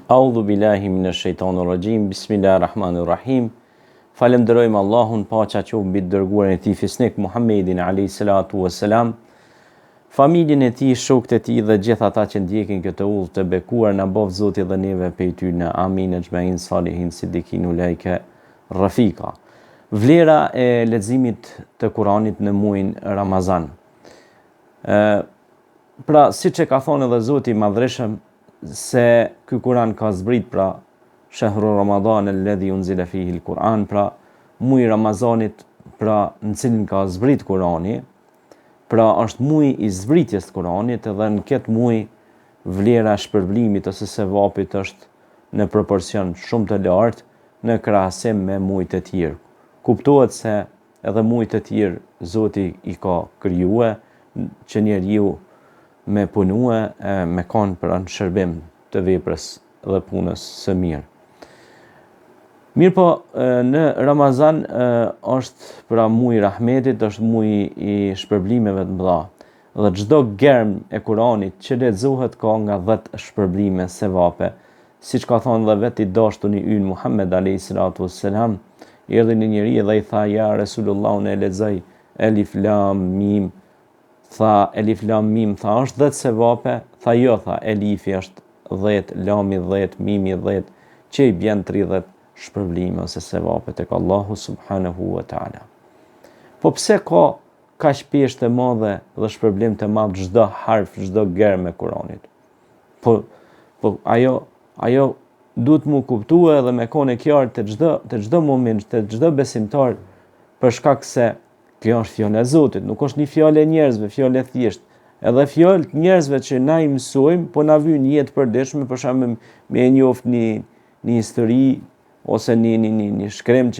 Audhu billahi minash shaitanir rajim. Bismillahirrahmanirrahim. Falenderojmë Allahun, paqja qoftë mbi dërguarin e tij fisnik Muhammedin alayhi salatu wassalam, familjen e tij, shokët e tij dhe gjithë ata që ndjekin këtë udhë të bekuar, na bof Zoti dhe neve prej tyre. Amin ejmain salihin siddiqin ulaika rafika. Vlera e leximit të Kuranit në muajin Ramazan. Pra, siç e ka thonë edhe Zoti i Madhreshëm, se ky Kur'an ka zbrit, pra shahru Ramadan alladhi unzila fihi al-Quran, pra muaji Ramazanit, pra në cilin ka zbrit Kurani, pra është muaji i zbritjes të Kuranit, edhe në këtë muaj vlera e shpërblimit ose sevapit është në proporcion shumë të lartë në krahasim me muajt e tjerë. Kuptohet se edhe muajt e tjerë Zoti i ka krijuar që njeriu me punue, me kanë për në shërbim të veprës dhe punës së mirë. Mirë po, në Ramazan është pra muaj i rahmetit, është muaj i shpërblimeve të mëdha. Dhe çdo germ e Kuranit që lexohet ka nga 10 shpërblime sevape, siç ka thënë dhe vetë i dashtuni ynë Muhammed alayhi salatu wassalam, erdhi një njeri dhe i tha: ja Resulullah, unë e lexoj Elif Lam Mim. Tha Elif Lam Mim, tha është 10 sevape? Tha jo, tha Elifi është 10, Lami 10, Mimi 10, që i bjen 30 shpërblime ose sevape tek Allahu subhanahu wa taala. Po pse ka kaq peshë të madhe dhe shpërblim të madh çdo harf, çdo germ e Kuranit? Po ajo duhet mu kuptue dhe me kone qartë të çdo moment, të çdo besimtar, për shkak se kjo është fjala e Zotit, nuk është një fjalë e njerëzve, fjalë e thjeshtë. Edhe fjalë të njerëzve që na i mësojmë, po na vjen një jetë përditshme, për shembull me njoft një histori ose një shkrim,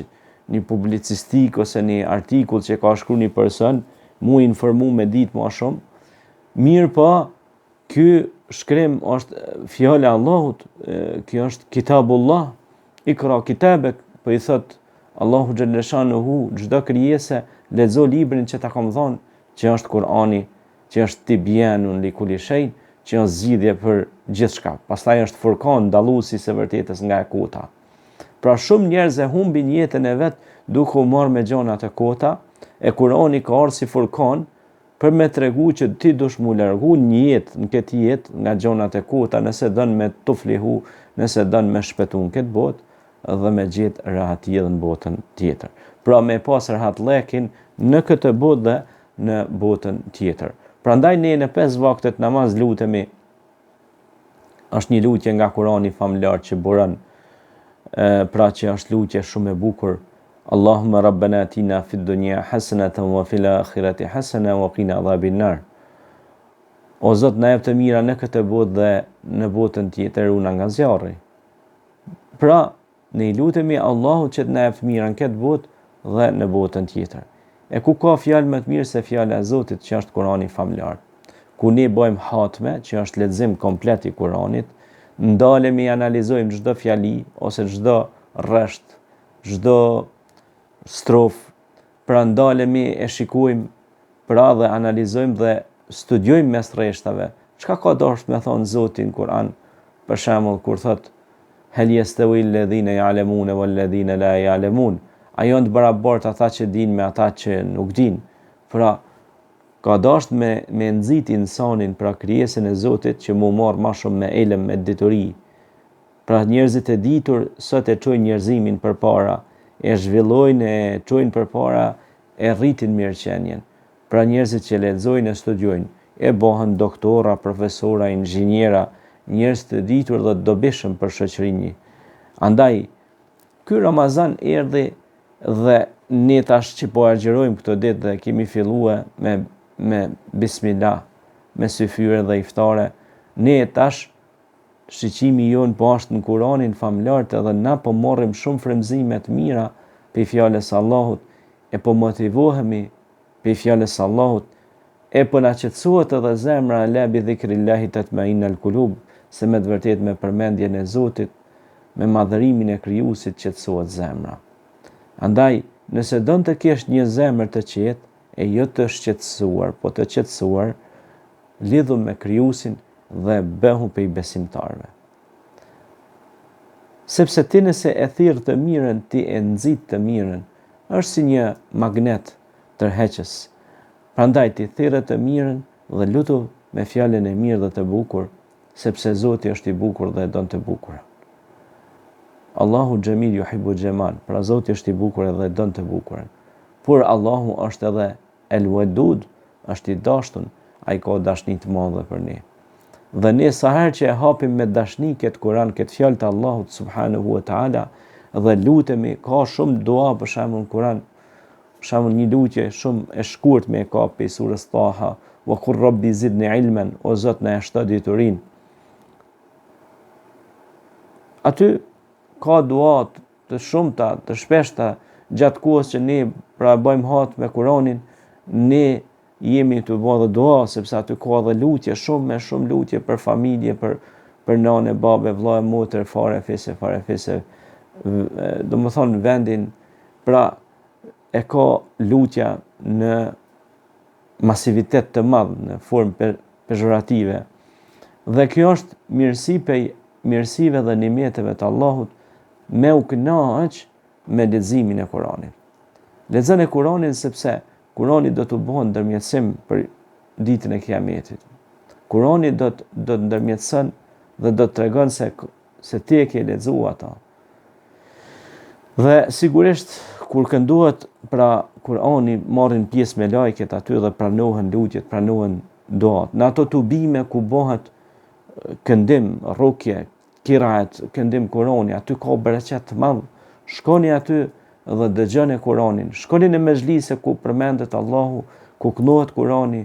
një publicistik ose një artikull që ka shkruar një person, mu informu me ditë më shumë. Mirë po, ky shkrim është fjala e Allahut, kjo është Kitabullah, Ikra kitabek, po i thot Allahu xhalla shanuhu çdo krijesë, lexo librin që ta kam dhënë, që është Kurani, që është tibyanun li kulli shay, që është zgjidhje për gjithçka. Pastaj është Furkan, dalluesi së vërtetës nga e kota. Pra shumë njerëz e humbin jetën e vet duke u marrë me gjonat e kota, e Kurani ka ardhur si Furkan për me tregu që ti dush mu largu një jetë, në këtë jetë nga gjonat e kota, nëse don me tuflihu, nëse don me shpëtu në këtë botë dhe me gjetë rahatije në botën tjetër. Pra me pas rahatlekin në këtë botë dhe në botën tjetër. Prandaj ne në 5 vaktet namaz lutemi, është një lutje nga Kurani famlar që buron, pra që është lutje shumë e bukur. Allahumma rabbana atina fid dunya hasanatan wa fil akhirati hasanatan wa qina adhabin nar. O Zot, na jep të mira në këtë botë dhe në botën tjetër, una nga zjarri. Pra ne i lutemi Allahut që të na jep të mira në këtë botë dhe në botën tjetër. E ku ka fjalë më të mirë se fjala e Zotit, që është Kurani famlar. Ku ne bëjmë hatme, që është lexim komplet i Kuranit, ndalemi analizojmë çdo fjali ose çdo rresht, çdo strofë, pra ndalemi e shikojmë, pra dhe analizojmë dhe studiojmë mes rreshtave. Çka ka dashur me thonë Zoti në Kur'an? Për shembull kur thot hal yastawi alladhina ya'lamun wal ladhina la ya'lamun. A janë të barabartë ata që dinë me ata që nuk dinë? Pra, ka dashur me nxit insanin, pra krijesën e Zotit, që mu marr më shumë me ilm, me dituri. Pra njerëzit e ditur sot e çojnë njerëzimin përpara, e zhvillojnë, e çojnë përpara, e rritin mirëqenien. Pra njerëzit që lexojnë e studiojnë, e bëhen doktora, profesora, inxhiniera, njerëz të ditur dhe të dobishëm për shoqërinë. Andaj, ky Ramazan erdhi dhe ne tash që po agjerojmë këtë ditë dhe kemi filluar me bismillah, me syfyre dhe iftare, ne tash shiqimi jon po është në Kuranin famlar, edhe na po morrim shumë frymëzime të mira pe fjalës së Allahut, e po motivohemi pe fjalës së Allahut, e po na qetësohet edhe zemra, la bi dhikrillahi tatma'innul qulub, se me të vërtetë me përmendjen e Zotit, me madhërimin e krijuesit qetësohet zemra. Andaj, nëse don të kesh një zemër të qetë, e jo të shqetësuar, po të qetësuar, lidhu me krijuesin dhe bëhu prej besimtarëve. Sepse ti nëse e thirr të mirën, ti e nxit të mirën. Është si një magnet tërheqës. Prandaj ti thirrë të mirën dhe lutu me fjalën e mirë dhe të bukur, sepse Zoti është i bukur dhe e don të bukur. Allahu Xhamil yuhibbu Jamal, pra Zoti është i bukur dhe e don të bukurën. Por Allahu është edhe El Wadud, është i dashtun, ai ka dashni të madhe për ne. Dhe ne sa herë që e hapim me dashni këtë Kur'an, këtë fjalë të Allahut subhanahu wa taala dhe lutemi, ka shumë dua për shembull në Kur'an, për shembull një lutje shumë e shkurt me ka pe surës Taha, wa qur rabbi zidni ilman, o Zot na e shto diturinë. Aty ka dua të shumta, të shpeshta gjatë kohës që ne pra bëjmë hat me Kur'anin, ne jemi të bëjë dua, sepse aty ka edhe lutje, shumë lutje për familje, për nanë, babe, vëlla, motër, farefise, do më thonë vendin, pra e ka lutja në masivitet të madh, në formë pejorative. Dhe kjo është mirësi prej mirësive dhe nimeteve të Allahut, me u kënaq me leximin e Kuranit. Lexon e Kuranin sepse Kurani do të bëhet ndërmjetësim për ditën e Kiametit. Kurani do të ndërmjetëson dhe do të tregon se ti e ke lexuar ata. Dhe sigurisht kur këndohet pra Kurani, marrin pjesë me lajket aty dhe pranohen lutjet, pranohen duat. Në ato tubime ku bëhet këndim, rukje, kiraet, këndim Kurani, aty ka bereqet të madh. Shkoni aty dhe dëgjoni Kuranin. Shkoni në mezhlise ku përmendet Allahu, ku kënohet Kurani,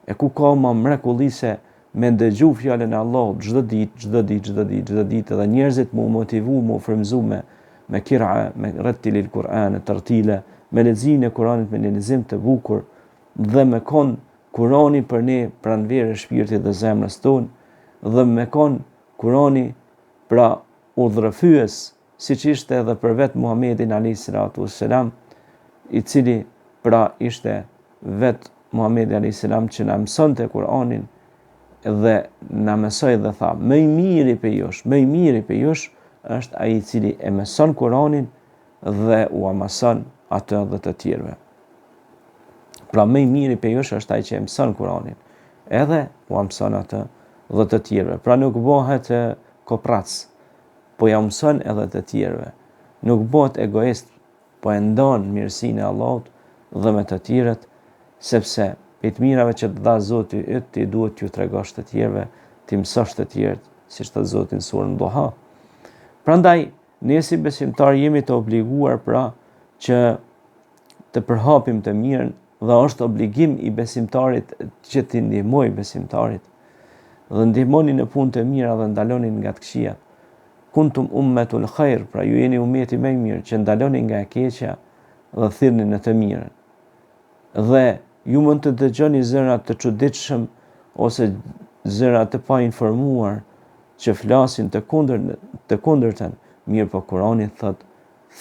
e ku ka më mrekullise me dëgju fjalën e Allahut çdo ditë, dhe njerëzit mu motivu, mu frymëzu me kira, me rattilil Kur'an, tartile, me leximin e Kuranit, me lexim të bukur, dhe me kon Kurani për ne pranverë e shpirtit dhe zemrës tonë, dhe me kon Kurani pra udhërëfyes, siç ishte edhe për vetë Muhamedit a.s. i cili pra ishte vetë Muhamedi a.s. që na mësonte Kur'anin dhe na mësoi dhe tha: më i miri për jush është ai i cili e mëson Kur'anin dhe u mëson atë dhe të tjerëve. Pra më i miri për jush është ai që e mëson Kur'anin, edhe u mëson atë dhe të tjerëve. Pra nuk bëhet koprac, po ja mëson edhe të tjerëve. Nuk bëhet egoist, po e ndon mirësinë e Allahut dhe me të tjerët, sepse për të mirave që të dha Zoti yt, ti duhet t'ju tregosh të tjerëve, ti mësosh të tjerët, siç thot Zoti në surën Duha. Prandaj, ne si besimtar jemi të obliguar pra që të përhapim të mirën, dhe është obligim i besimtarit që t'i ndihmoj besimtarit. Dhe ndihmoni në punë të mira dhe ndaloni nga të këqijat. Kuntum ummetul khair, pra ju jeni ummeti më i mirë që ndaloni nga e keqja dhe thirrni në të mirën. Dhe ju mund të dëgjoni zëra të çuditshëm ose zëra të pa informuar që flasin të kundërtën, mirë po Kurani thot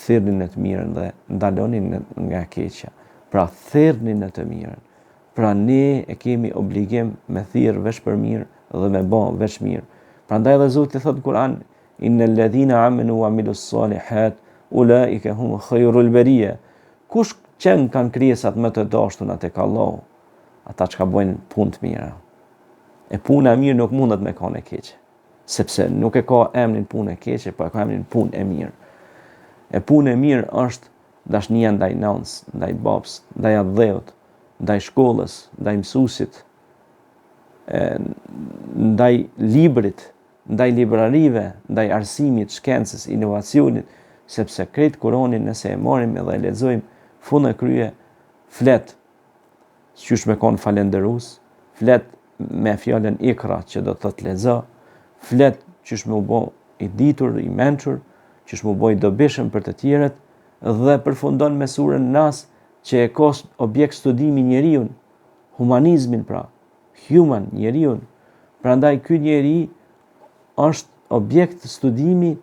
thirrni në të mirën dhe ndaloni nga e keqja. Pra thirrni në të mirën. Pra ne e kemi obligim me thirr veç për mirë dhe me bë veç mirë. Prandaj dhe Zoti thot Kur'an: innal ladhina amanu wa amilus salihat ulaika hum khairul bariya. Kush qenë kanë krijesat më të dashtuna tek Allahu? Ata që ka bojnë punë të mira. E puna e mirë nuk mundet me kanë e keqe, sepse nuk e ka emrin punë e keqe, po e ka emrin punë e mirë. E punë e mirë është dashnia ndaj nënës, ndaj babës, ndaj dheut, ndaj shkollës, ndaj mësuesit, ndaj librit, ndaj librarive, ndaj arsimit, shkencës, inovacionit, sepse krejt Kuranin nëse e marrim edhe e lexojmë fund e krye, flet qysh me kon falënderues, flet me fjalën ikra që do të thotë lexo, flet qysh me u bë i ditur, i mençur, qysh me u bë i dobishëm për të tjerët, dhe përfundon me surën Nas që e ka objekt studimi njeriun, humanizmin pra, human, njeriun. Prandaj ky njeri është objekt studimi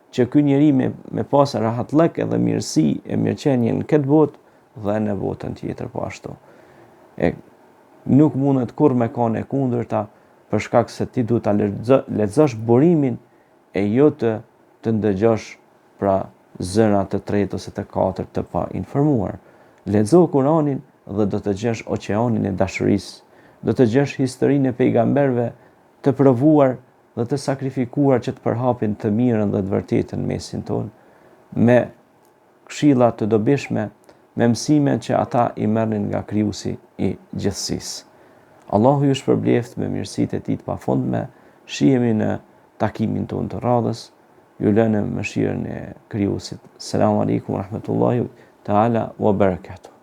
që ky njeri me pas rahatlëk edhe mirësi e mirëqenie në këtë botë dhe në botën tjetër po ashtu. Nuk mundet kur me kanë e kundërta, për shkak se ti duhet ta lexosh burimin e jo të të ndëgjosh pra zëra të tretë ose të katërt të pa informuar. Lexo Kur'anin dhe do të gjesh oqeanin e dashurisë, do të gjesh historinë e pejgamberëve të provuar dhe të sakrifikuar që të përhapin të mirën dhe të vërtetën mesin tonë, me këshilla të dobishme, me mësime që ata i merrnin nga Krijuesi i gjithësisë. Allahu ju shpërbleft me mirësitë e tij të pafundme. Shihemi në takimin tonë të radhës. Ju lënë mëshirën e Krijuesit. Selamun alejkum wa rahmetullahi taala wa barakatuh.